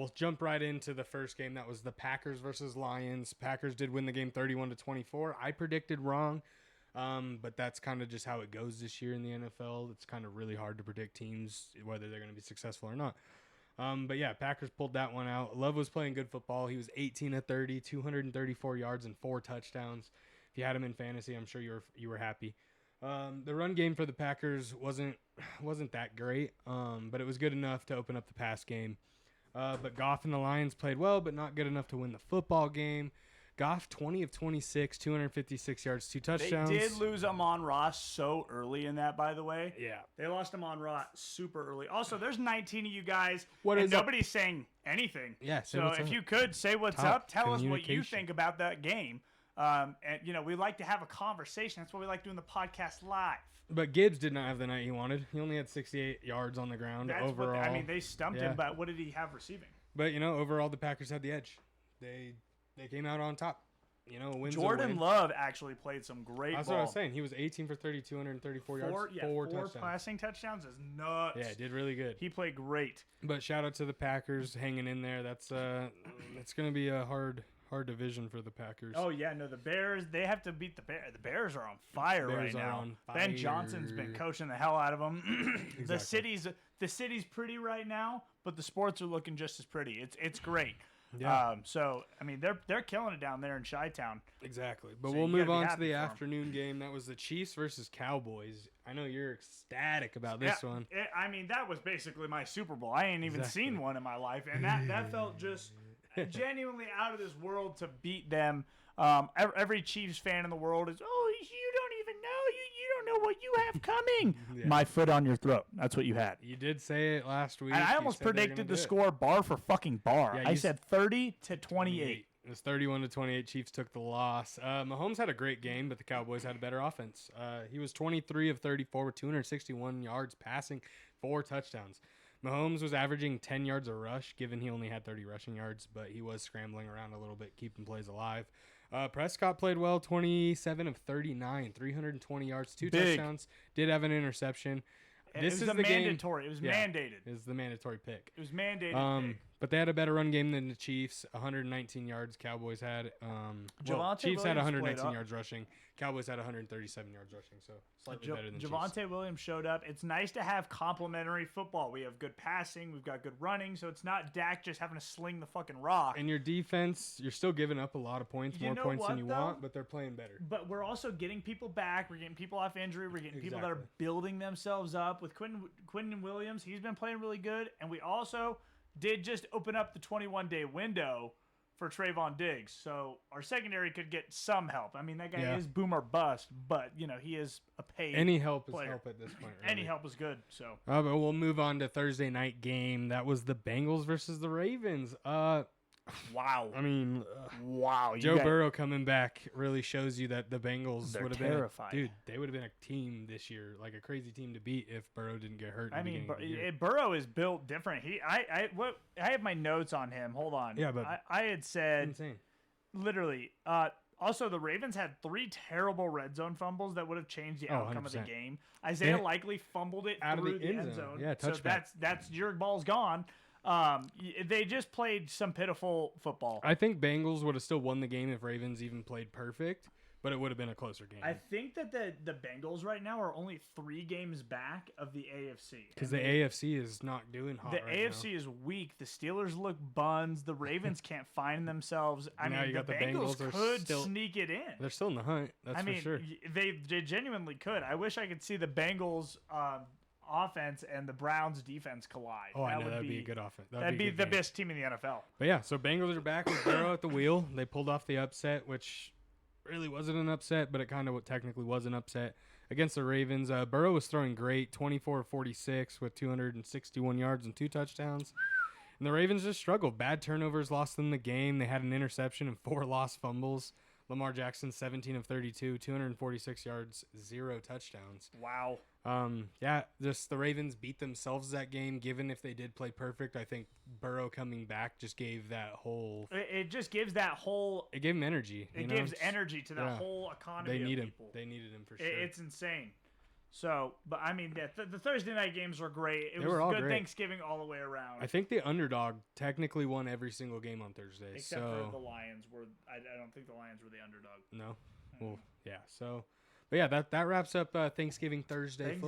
We'll jump right into the first game. That was the Packers versus Lions. Packers did win the game 31-24. I predicted wrong, but that's kind of just how it goes this year in the NFL. It's kind of really hard to predict teams, whether they're going to be successful or not. But yeah, Packers pulled that one out. Love was playing good football. He was 18 of 30, 234 yards and 4 touchdowns. If you had him in fantasy, I'm sure you were happy. The run game for the Packers wasn't that great, but it was good enough to open up the pass game. But Goff and the Lions played well, but not good enough to win the football game. Goff, 20 of 26, 256 yards, 2 touchdowns. They did lose Amon-Ra so early in that, by the way. Yeah. They lost Amon-Ra super early. Also, there's 19 of you guys, What and is nobody's saying anything. Yeah, say so what's if up. you could, say what's Top up. Tell us what you communication. think about that game. And, we like to have a conversation. That's why we like doing the podcast live. But Gibbs did not have the night he wanted. He only had 68 yards on the ground overall. They stumped him, but what did he have receiving? But, overall, the Packers had the edge. They came out on top. Wins Jordan Love actually played some great That's ball. what I was saying. He was 18 for 30, 234 yards, 4 touchdowns. Passing touchdowns is nuts. Yeah, did really good. He played great. But shout out to the Packers hanging in there. That's it's going to be a hard division for the Packers. Oh yeah, no, the Bears, they have to beat the Bears. The Bears are on fire right now. Ben Johnson's been coaching the hell out of them. Exactly. The city's pretty right now, but the sports are looking just as pretty. It's great. Yeah. They're killing it down there in Chi-Town. Exactly. But So we'll you move gotta be on to happy the for 'em. afternoon game. That was the Chiefs versus Cowboys. I know you're ecstatic about this one. That was basically my Super Bowl. I ain't even Exactly. seen one in my life, and that felt just genuinely out of this world to beat them. Every Chiefs fan in the world is, you don't even know. You don't know what you have coming. Yeah. My foot on your throat. That's what you had. You did say it last week. And I You almost said they were predicted gonna the do it. score bar for fucking bar. Yeah, I said 30-28. It was 31-28. Chiefs took the loss. Mahomes had a great game, but the Cowboys had a better offense. He was 23 of 34 with 261 yards passing, 4 touchdowns. Mahomes was averaging 10 yards a rush, given he only had 30 rushing yards, but he was scrambling around a little bit, keeping plays alive. Prescott played well, 27 of 39, 320 yards, 2 touchdowns. Did have an interception. This is the mandatory. It was mandated. It was the mandatory pick. It was mandated. But they had a better run game than the Chiefs. 119 yards Cowboys had. Chiefs had Williams 119 yards rushing. Cowboys had 137 yards rushing, so slightly better than Javonte Chiefs. Williams showed up. It's nice to have complementary football. We have good passing. We've got good running. So it's not Dak just having to sling the fucking rock. And your defense, you're still giving up a lot of points, more points than you want, but they're playing better. But we're also getting people back. We're getting people off injury. We're getting people that are building themselves up. With Quentin Williams, he's been playing really good. And we also did just open up the 21-day window for Trayvon Diggs. So our secondary could get some help. I mean, that guy is boom or bust, but, he is a paid Any help is player. help at this point. Really. Any help is good. So But we'll move on to Thursday night game. That was the Bengals versus the Ravens. wow. I mean, Wow. Joe Burrow coming back really shows you that the Bengals They're would have been terrified. dude. They would have been a team this year, like a crazy team to beat if Burrow didn't get hurt. I mean, Burrow is built different. I have my notes on him. Hold on. Yeah, but I had said insane. literally. Also, the Ravens had 3 terrible red zone fumbles that would have changed the outcome of the 100%. game. Isaiah Likely fumbled it out of through the end zone. Yeah, so touchback. that's your ball's gone. They just played some pitiful football. I think Bengals would have still won the game if Ravens even played perfect, but it would have been a closer game. I think that the Bengals right now are only 3 games back of the AFC. Because the AFC is not doing hot The right AFC is weak. The Steelers look buns. The Ravens can't find themselves. I Now mean, you the got the Bengals Bengals are could still- sneak it in. They're still in the hunt. That's for sure. They genuinely could. I wish I could see the Bengals offense and the Browns defense collide. Oh, I know. That'd be a good offense. That'd be a good the game. best team in the NFL. But yeah, so Bengals are back with Burrow at the wheel. They pulled off the upset, which really wasn't an upset, but it kind of technically was an upset against the Ravens. Burrow was throwing great, 24-46 with 261 yards and 2 touchdowns. And the Ravens just struggled. Bad turnovers lost them the game. They had an interception and 4 lost fumbles. Lamar Jackson, 17 of 32, 246 yards, 0 touchdowns. Wow. Just the Ravens beat themselves that game. Given if they did play perfect, I think Burrow coming back just gave that whole. It just gives that whole. It gave him energy. It gives energy to the whole economy. They need of him. people. They needed him for sure. It's insane. So, but I mean, the Thursday night games were great. It was were all good great. Thanksgiving all the way around. I think the underdog technically won every single game on Thursday. Except for the Lions were. I don't think the Lions were the underdog. No. Well, yeah. So, but yeah, that wraps up Thanksgiving Thursday.